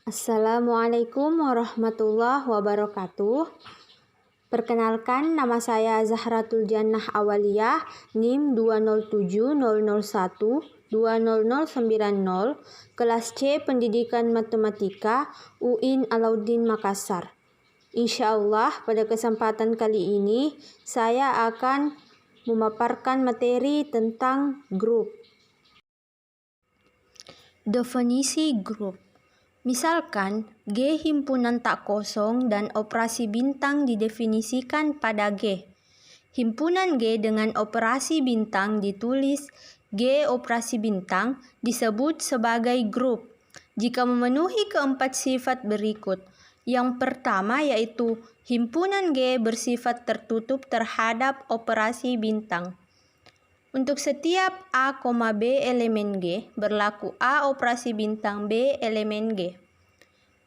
Assalamualaikum warahmatullahi wabarakatuh. Perkenalkan, nama saya Zahratul Jannah Awaliyah, NIM 20700120090, kelas C Pendidikan Matematika, UIN Alauddin Makassar. Insyaallah pada kesempatan kali ini saya akan memaparkan materi tentang grup. Definisi grup. Misalkan, G himpunan tak kosong dan operasi bintang didefinisikan pada G. Himpunan G dengan operasi bintang ditulis G operasi bintang disebut sebagai grup jika memenuhi keempat sifat berikut. Yang pertama yaitu himpunan G bersifat tertutup terhadap operasi bintang. Untuk setiap A, B elemen G, berlaku A operasi bintang B elemen G.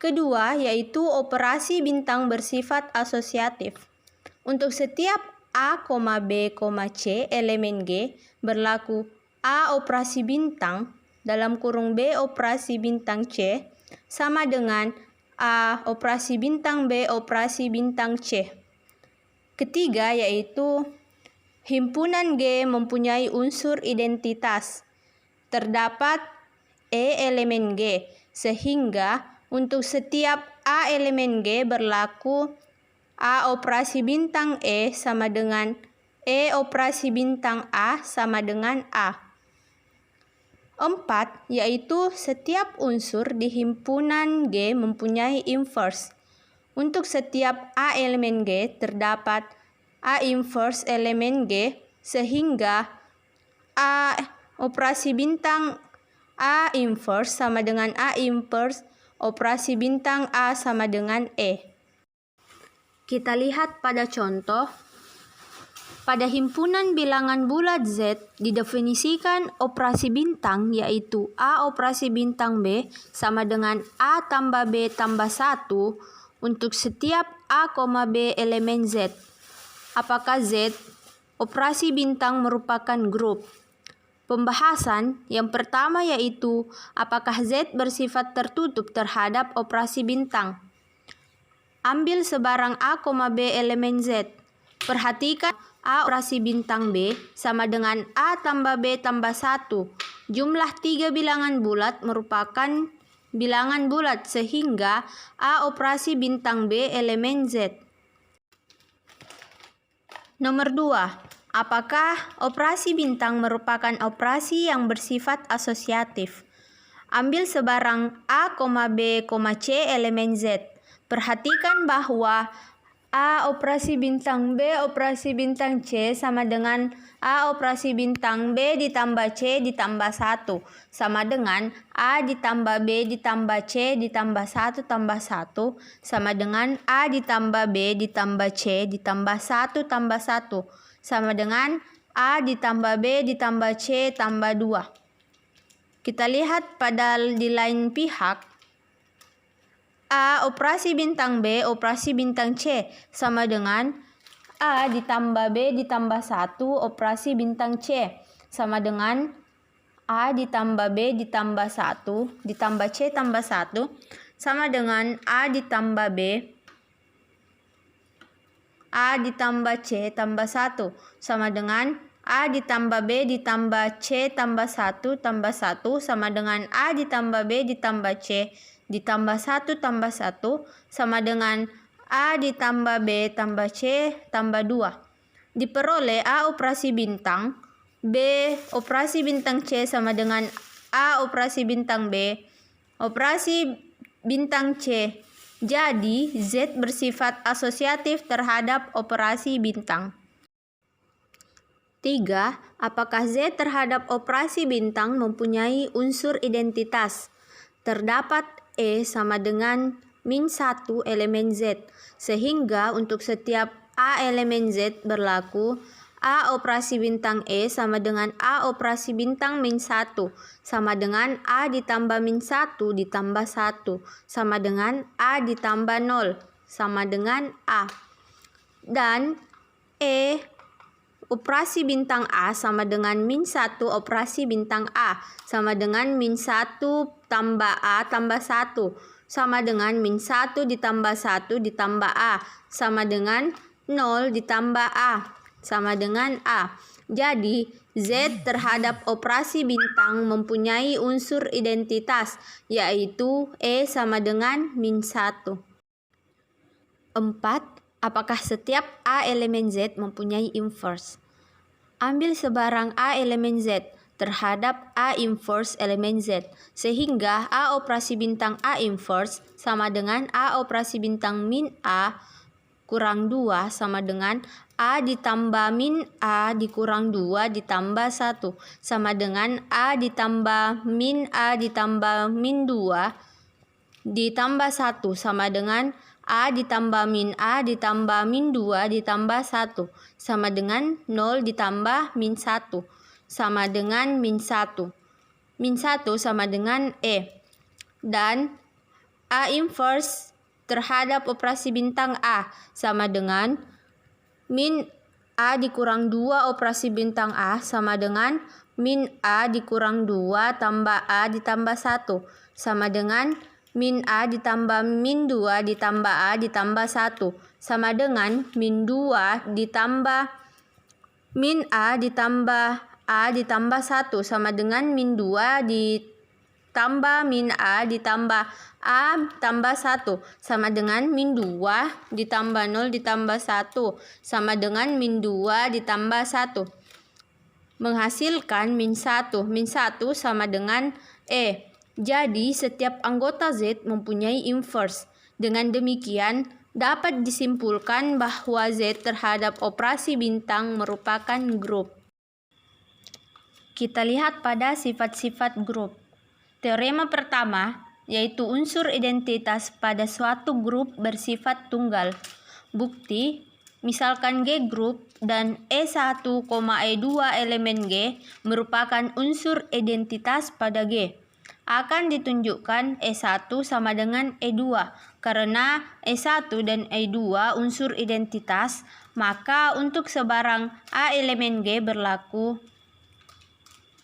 Kedua, yaitu operasi bintang bersifat asosiatif. Untuk setiap A, B, C elemen G, berlaku A operasi bintang dalam kurung B operasi bintang C sama dengan A operasi bintang B operasi bintang C. Ketiga, yaitu himpunan G mempunyai unsur identitas. Terdapat E elemen G, sehingga untuk setiap A elemen G berlaku A operasi bintang E sama dengan E operasi bintang A sama dengan A. 4, yaitu setiap unsur di himpunan G mempunyai inverse. Untuk setiap A elemen G terdapat A inverse elemen G, sehingga A operasi bintang A inverse sama dengan A inverse operasi bintang A sama dengan E. Kita lihat pada contoh. Pada himpunan bilangan bulat Z didefinisikan operasi bintang yaitu A operasi bintang B sama dengan A tambah B tambah 1 untuk setiap A, B elemen Z. Apakah Z operasi bintang merupakan grup? Pembahasan yang pertama yaitu apakah Z bersifat tertutup terhadap operasi bintang. Ambil sebarang A, B elemen Z. Perhatikan A operasi bintang B sama dengan A tambah B tambah 1. Jumlah 3 bilangan bulat merupakan bilangan bulat sehingga A operasi bintang B elemen Z. Nomor 2. Apakah operasi bintang merupakan operasi yang bersifat asosiatif? Ambil sebarang A, B, C elemen Z. Perhatikan bahwa A operasi bintang B operasi bintang C sama dengan A operasi bintang B ditambah C ditambah 1 sama dengan A ditambah B ditambah C ditambah 1 tambah 1 sama dengan A ditambah B ditambah C ditambah 1 tambah 1 sama dengan A ditambah B ditambah C tambah 2. Kita lihat pada di lain pihak. A operasi bintang B operasi bintang C sama dengan A ditambah B ditambah 1 operasi bintang C sama dengan A ditambah B ditambah 1 ditambah C tambah 1 sama dengan A ditambah B A ditambah C tambah 1 sama dengan A ditambah B ditambah C tambah 1 tambah 1 sama dengan A ditambah B ditambah C ditambah 1 tambah 1 sama dengan A ditambah B tambah C tambah 2. Diperoleh A operasi bintang, B operasi bintang C sama dengan A operasi bintang B, operasi bintang C. Jadi, Z bersifat asosiatif terhadap operasi bintang. 3. Apakah Z terhadap operasi bintang mempunyai unsur identitas? Terdapat E sama dengan min 1 elemen Z, sehingga untuk setiap A elemen Z berlaku A operasi bintang E sama dengan A operasi bintang min 1 sama dengan A ditambah min 1 ditambah 1 sama dengan A ditambah 0 sama dengan A. Dan E operasi bintang A sama dengan min 1 operasi bintang A sama dengan min 1 tambah A tambah 1 sama dengan min 1 ditambah 1 ditambah A sama dengan 0 ditambah A sama dengan A. Jadi, Z terhadap operasi bintang mempunyai unsur identitas, yaitu E sama dengan min 1. 4. Apakah setiap A elemen Z mempunyai inverse? Ambil sebarang A elemen Z terhadap A inverse elemen Z, sehingga A operasi bintang A inverse sama dengan A operasi bintang min A kurang 2 sama dengan A ditambah min A dikurang 2 ditambah 1 sama dengan A ditambah min A ditambah min 2 ditambah 1 sama dengan A ditambah min A ditambah min 2 ditambah 1 sama dengan 0 ditambah min 1 sama dengan min 1. Min 1 sama dengan E. Dan A inverse terhadap operasi bintang A sama dengan min A dikurang 2 operasi bintang A sama dengan min A dikurang 2 tambah A ditambah 1 sama dengan min A ditambah min 2 ditambah A ditambah 1 sama dengan min 2 ditambah min A ditambah A ditambah 1 sama dengan min 2 ditambah min A ditambah A tambah 1 sama dengan min 2 ditambah 0 ditambah 1 sama dengan min 2 ditambah 1. Menghasilkan min 1. Min 1 sama dengan E. Jadi, setiap anggota Z mempunyai inverse. Dengan demikian, dapat disimpulkan bahwa Z terhadap operasi bintang merupakan grup. Kita lihat pada sifat-sifat grup. Teorema pertama, yaitu unsur identitas pada suatu grup bersifat tunggal. Bukti, misalkan G grup dan E1, E2 elemen G merupakan unsur identitas pada G. Akan ditunjukkan E1 sama dengan E2. Karena E1 dan E2 unsur identitas, maka untuk sebarang A elemen G berlaku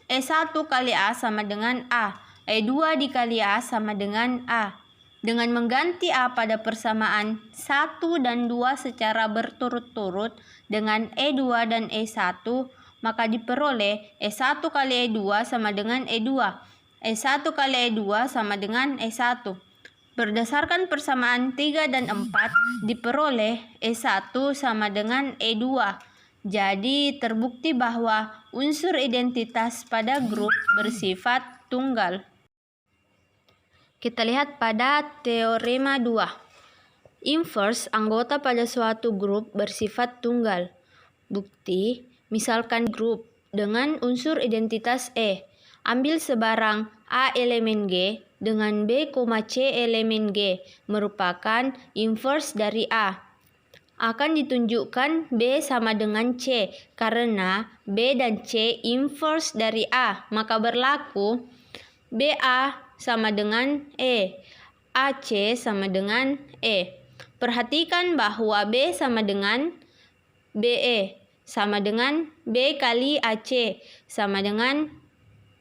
E1 kali A sama dengan A. E2 dikali A sama dengan A. Dengan mengganti A pada persamaan 1 dan 2 secara berturut-turut dengan E2 dan E1, maka diperoleh E1 kali E2 sama dengan E2. E1 kali E2 sama dengan E1. Berdasarkan persamaan 3 dan 4, diperoleh E1 sama dengan E2. Jadi, terbukti bahwa unsur identitas pada grup bersifat tunggal. Kita lihat pada teorema 2. Inverse anggota pada suatu grup bersifat tunggal. Bukti, misalkan grup dengan unsur identitas E. Ambil sebarang A elemen G dengan B, C elemen G merupakan inverse dari A. Akan ditunjukkan B sama dengan C karena B dan C inverse dari A, maka berlaku BA sama dengan E, AC sama dengan E. Perhatikan bahwa B sama dengan BE sama dengan B kali AC sama dengan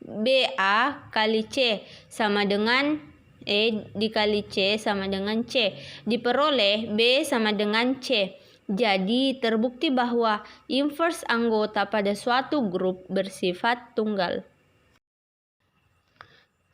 BA kali C sama dengan E dikali C sama dengan C. Diperoleh B sama dengan C. Jadi terbukti bahwa inverse anggota pada suatu grup bersifat tunggal.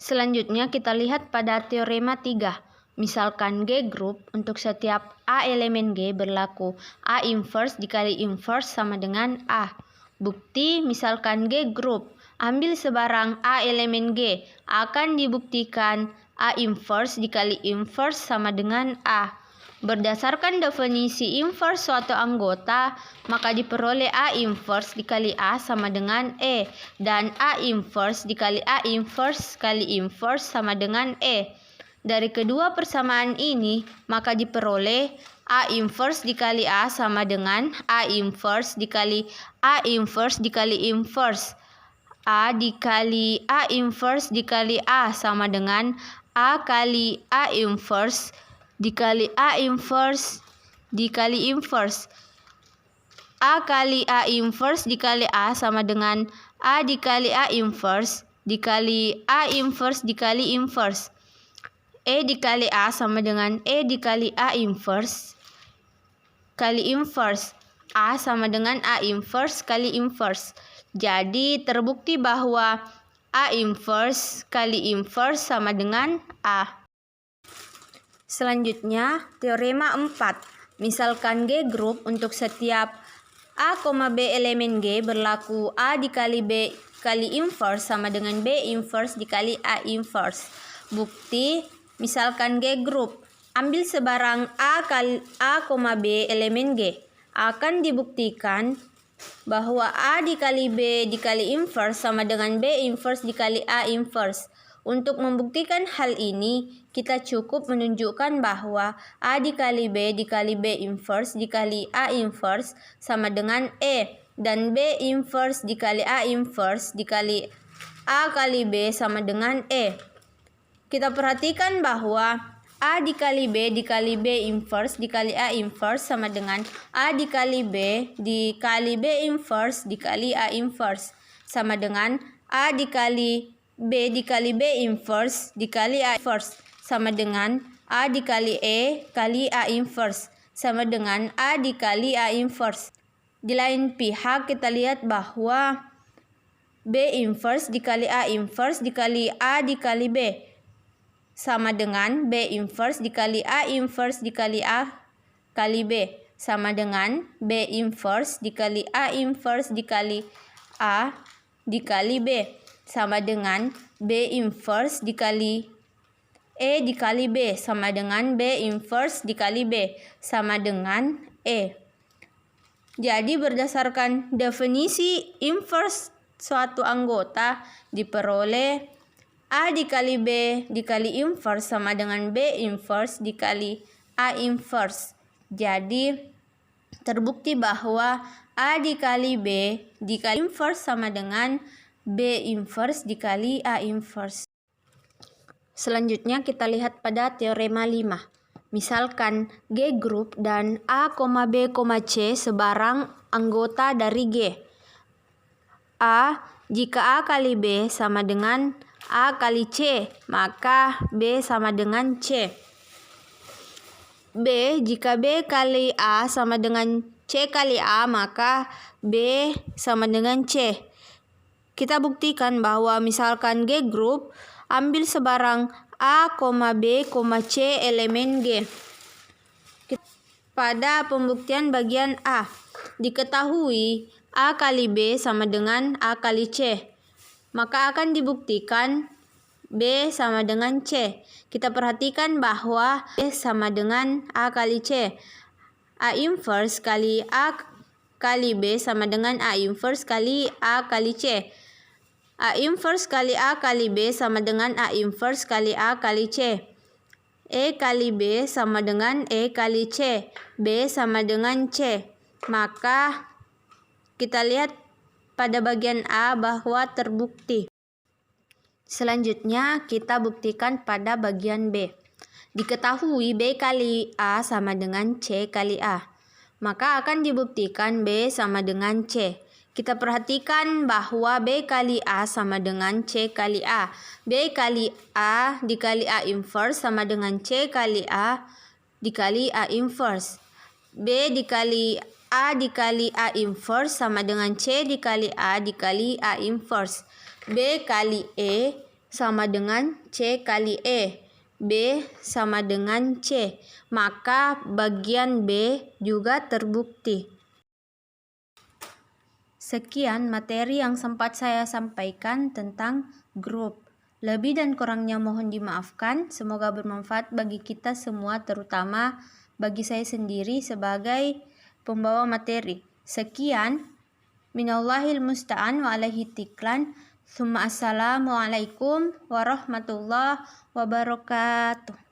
Selanjutnya kita lihat pada teorema 3. Misalkan G grup untuk setiap A elemen G berlaku A inverse dikali inverse sama dengan A. Bukti, misalkan G grup, ambil sebarang A elemen G, akan dibuktikan A inverse dikali inverse sama dengan A. Berdasarkan definisi inverse suatu anggota, maka diperoleh A inverse dikali A sama dengan E. Dan A inverse dikali A inverse kali inverse sama dengan E. Dari kedua persamaan ini, maka diperoleh A inverse dikali A sama dengan A inverse dikali A inverse dikali inverse. A dikali A inverse dikali A sama dengan A kali A inverse dikali A inverse dikali inverse. A kali A inverse dikali A sama dengan A dikali A inverse dikali A inverse dikali inverse. E dikali A sama dengan E dikali A inverse kali inverse. A sama dengan A inverse kali inverse. Jadi terbukti bahwa A inverse kali inverse sama dengan A. Selanjutnya, teorema 4. Misalkan G grup untuk setiap A, B elemen G berlaku A dikali B kali inverse sama dengan B inverse dikali A inverse. Bukti, misalkan G grup, ambil sebarang A, B elemen G. Akan dibuktikan bahwa A dikali B dikali inverse sama dengan B inverse dikali A inverse. Untuk membuktikan hal ini, kita cukup menunjukkan bahwa A dikali B dikali B inverse dikali A inverse sama dengan E, dan B inverse dikali A inverse dikali A kali B sama dengan E. Kita perhatikan bahwa A dikali B dikali B inverse dikali A inverse sama dengan A dikali B dikali B inverse dikali A inverse sama dengan A dikali B dikali B inverse dikali A inverse sama dengan A dikali E kali A inverse sama dengan A dikali A inverse. Di lain pihak kita lihat bahwa B inverse dikali A inverse dikali A dikali B sama dengan B inverse dikali A inverse dikali A kali B sama dengan B inverse dikali A inverse dikali A dikali B sama dengan B inverse dikali E dikali B sama dengan B inverse dikali B sama dengan E. Jadi berdasarkan definisi inverse suatu anggota diperoleh A dikali B dikali inverse sama dengan B inverse dikali A inverse. Jadi terbukti bahwa A dikali B dikali inverse sama dengan B inverse dikali A inverse. Selanjutnya kita lihat pada teorema 5. Misalkan G grup dan A, B, C sebarang anggota dari G. A, jika A kali B sama dengan A kali C, maka B sama dengan C. B, jika B kali A sama dengan C kali A, maka B sama dengan C. Kita buktikan bahwa misalkan G grup, ambil sebarang A, B, C elemen G. Pada pembuktian bagian A, diketahui A kali B sama dengan A kali C. Maka akan dibuktikan B sama dengan C. Kita perhatikan bahwa B sama dengan A kali C. A inverse kali A kali B sama dengan A inverse kali A kali C. A inverse kali A kali B sama dengan A inverse kali A kali C. E kali B sama dengan E kali C. B sama dengan C. Maka kita lihat pada bagian A bahwa terbukti. Selanjutnya kita buktikan pada bagian B. Diketahui B kali A sama dengan C kali A. Maka akan dibuktikan B sama dengan C. Kita perhatikan bahwa B kali A sama dengan C kali A. B kali A dikali A inverse sama dengan C kali A dikali A inverse. B dikali A dikali A inverse sama dengan C dikali A dikali A inverse. B kali E sama dengan C kali E. B sama dengan C. Maka bagian B juga terbukti. Sekian materi yang sempat saya sampaikan tentang grup. Lebih dan kurangnya mohon dimaafkan. Semoga bermanfaat bagi kita semua, terutama bagi saya sendiri sebagai pembawa materi. Sekian, minallahil musta'an wa alaihi tiklan. Assalamualaikum warahmatullahi wabarakatuh.